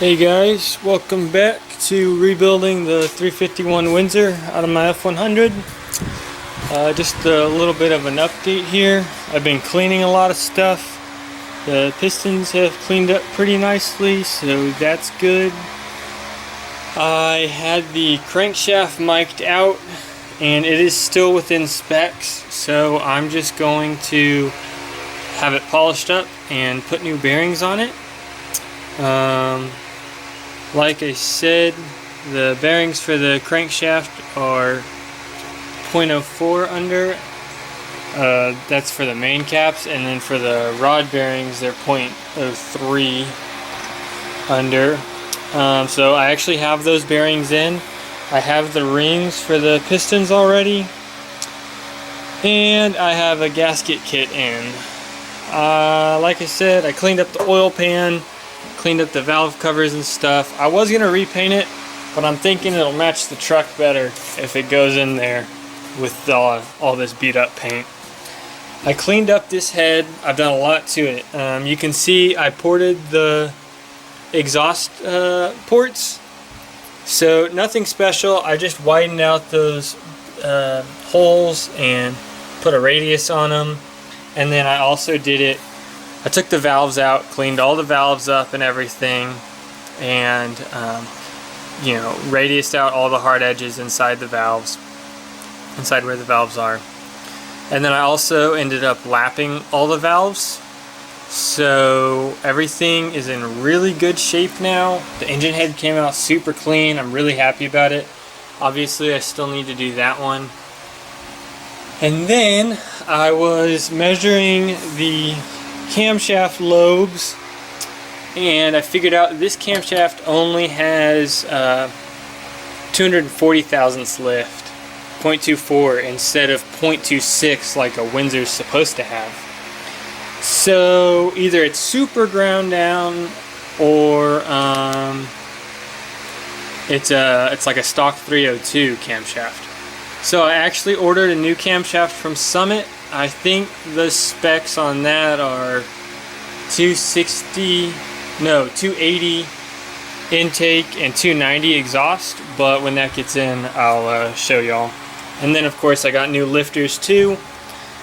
Hey guys, welcome back to rebuilding the 351 Windsor out of my F100. Just a little bit of an update here. I've been cleaning a lot of stuff. The pistons have cleaned up pretty nicely, so that's good. I had the crankshaft mic'd out and it is still within specs, so I'm just going to have it polished up and put new bearings on it. Like I said, the bearings for the crankshaft are 0.04 under. That's for the main caps, and then for the rod bearings they're 0.03 under. So I actually have those bearings in. I have the rings for the pistons already, and I have a gasket kit in. Like I said, I cleaned up the oil pan, cleaned up the valve covers and stuff. I was gonna repaint it, but I'm thinking it'll match the truck better if it goes in there with all this beat up paint. I cleaned up this head. I've done a lot to it. You can see I ported the exhaust ports, so nothing special. I just widened out those holes and put a radius on them, and then I also did it. I took the valves out, cleaned all the valves up and everything, and radiused out all the hard edges inside the valves, inside where the valves are. And then I also ended up lapping all the valves, so everything is in really good shape now. The engine head came out super clean. I'm really happy about it. Obviously I still need to do that one. And then I was measuring the camshaft lobes, and I figured out this camshaft only has 240 thousandths lift, 0.24 instead of 0.26 like a Windsor's supposed to have. So either it's super ground down, or it's like a stock 302 camshaft. So I actually ordered a new camshaft from Summit. I think the specs on that are 280 intake and 290 exhaust, but when that gets in I'll show y'all. And then of course I got new lifters too.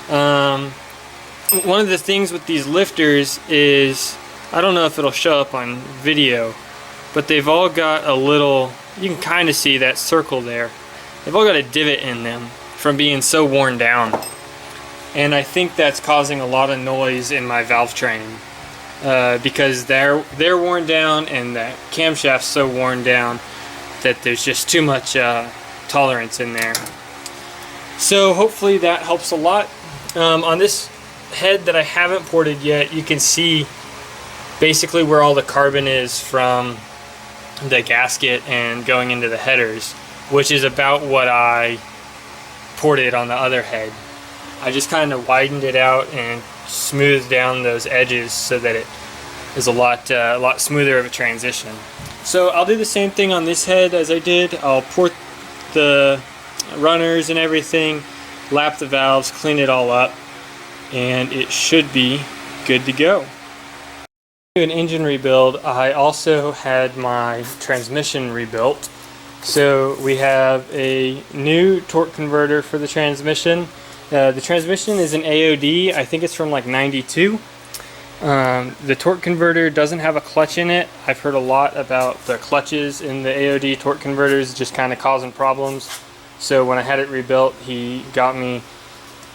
One of the things with these lifters is, I don't know if it'll show up on video, but they've all got a little, you can kind of see that circle there. They've all got a divot in them from being so worn down. And I think that's causing a lot of noise in my valve train, because they're worn down and the camshaft's so worn down that there's just too much tolerance in there. So hopefully that helps a lot. On this head that I haven't ported yet, you can see basically where all the carbon is from the gasket and going into the headers, which is about what I ported on the other head. I just kind of widened it out and smoothed down those edges so that it is a lot smoother of a transition. So I'll do the same thing on this head as I did. I'll port the runners and everything, lap the valves, clean it all up, and it should be good to go. To an engine rebuild, I also had my transmission rebuilt. So we have a new torque converter for the transmission. The transmission is an AOD. I think it's from like 92. The torque converter doesn't have a clutch in it. I've heard a lot about the clutches in the AOD torque converters just kind of causing problems. So when I had it rebuilt, he got me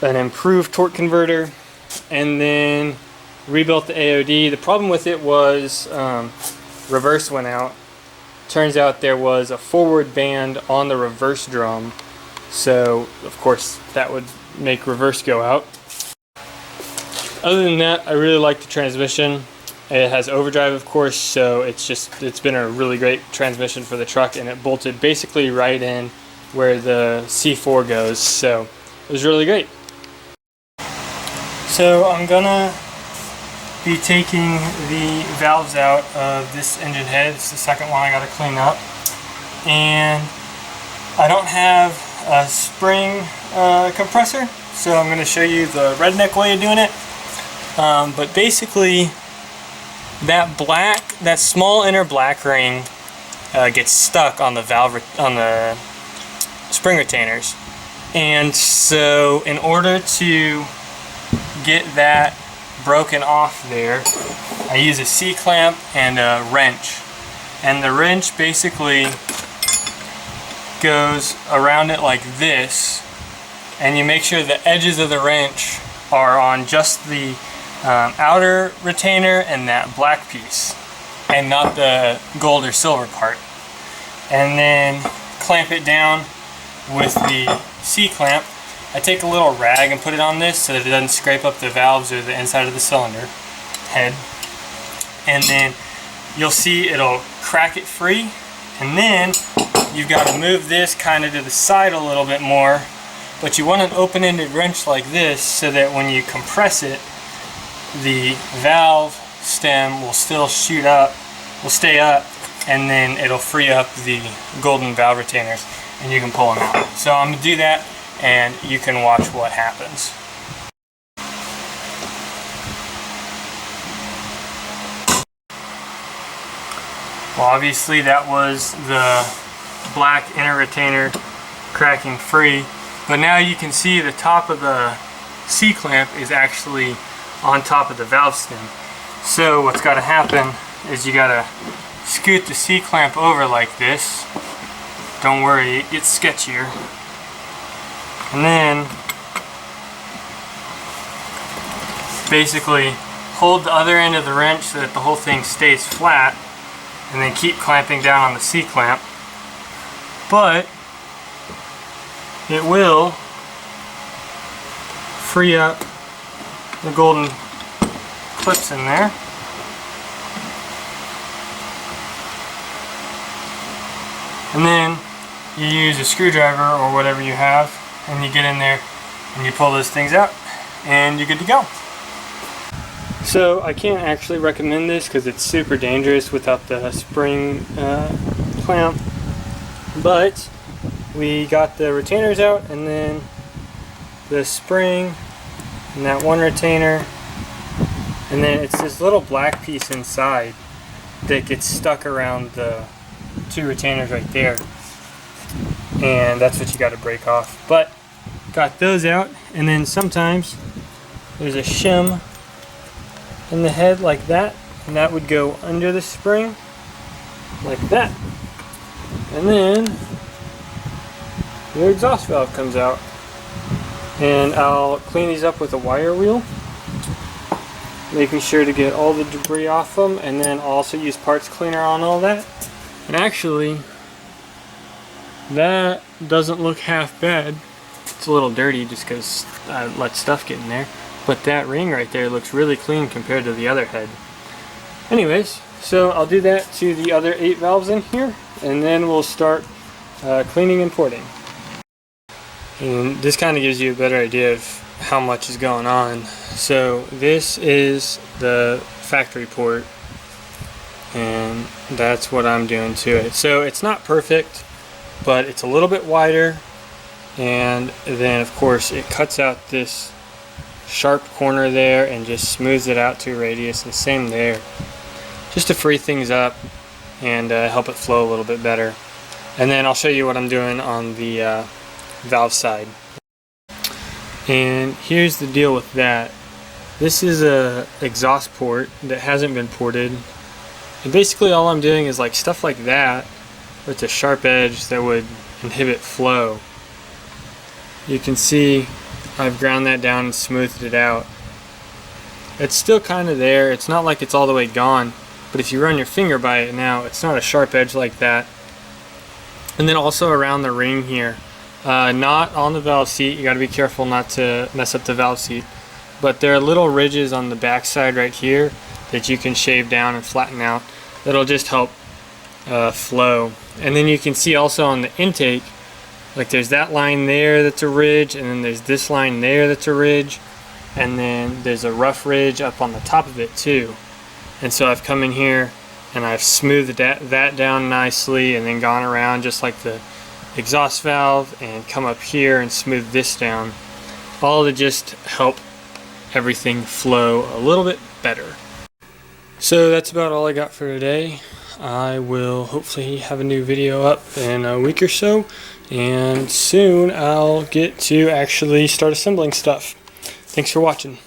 an improved torque converter and then rebuilt the AOD. The problem with it was reverse went out. Turns out there was a forward band on the reverse drum, so of course that would make reverse go out. Other than that, I really like the transmission. It has overdrive, of course, so it's been a really great transmission for the truck, and it bolted basically right in where the C4 goes, so it was really great. So I'm gonna be taking the valves out of this engine head. It's the second one I gotta clean up, and I don't have a spring compressor, so I'm going to show you the redneck way of doing it. But basically that small inner black ring gets stuck on the the spring retainers. And so in order to get that broken off there, I use a C-clamp and a wrench. And the wrench basically goes around it like this, and you make sure the edges of the wrench are on just the outer retainer and that black piece, and not the gold or silver part. And then clamp it down with the C-clamp. I take a little rag and put it on this so that it doesn't scrape up the valves or the inside of the cylinder head. And then you'll see it'll crack it free, and then you've got to move this kind of to the side a little bit more, but you want an open-ended wrench like this so that when you compress it, the valve stem will still shoot up, will stay up, and then it'll free up the golden valve retainers and you can pull them out. So I'm going to do that and you can watch what happens. Well, obviously that was the black inner retainer cracking free, but now you can see the top of the C-clamp is actually on top of the valve stem. So what's got to happen is you got to scoot the C-clamp over like this. Don't worry, it gets sketchier. And then basically hold the other end of the wrench so that the whole thing stays flat, and then keep clamping down on the C-clamp. But it will free up the golden clips in there. And then you use a screwdriver or whatever you have, and you get in there and you pull those things out and you're good to go. So I can't actually recommend this because it's super dangerous without the spring clamp, but we got the retainers out, and then the spring and that one retainer, and then it's this little black piece inside that gets stuck around the two retainers right there, and that's what you got to break off. But got those out, and then sometimes there's a shim in the head like that, and that would go under the spring like that, and then your exhaust valve comes out. And I'll clean these up with a wire wheel, making sure to get all the debris off them, and then I'll also use parts cleaner on all that. And actually, that doesn't look half bad. It's a little dirty just because I let stuff get in there, but that ring right there looks really clean compared to the other head. Anyways, so I'll do that to the other 8 valves in here, and then we'll start cleaning and porting. And this kind of gives you a better idea of how much is going on. So this is the factory port, and that's what I'm doing to it. So it's not perfect, but it's a little bit wider, and then of course it cuts out this sharp corner there and just smooths it out to a radius, and same there, just to free things up and help it flow a little bit better. And then I'll show you what I'm doing on the valve side. And here's the deal with that. This is a exhaust port that hasn't been ported, and basically all I'm doing is like stuff like that with a sharp edge that would inhibit flow. You can see I've ground that down and smoothed it out. It's still kind of there. It's not like it's all the way gone, but if you run your finger by it now, it's not a sharp edge like that. And then also around the ring here, not on the valve seat, you got to be careful not to mess up the valve seat, but there are little ridges on the back side right here that you can shave down and flatten out. That'll just help flow. And then you can see also on the intake, like there's that line there that's a ridge, and then there's this line there that's a ridge, and then there's a rough ridge up on the top of it too. And so I've come in here and I've smoothed that down nicely, and then gone around just like the exhaust valve and come up here and smooth this down, all to just help everything flow a little bit better. So that's about all I got for today. I will hopefully have a new video up in a week or so, and soon I'll get to actually start assembling stuff. Thanks for watching.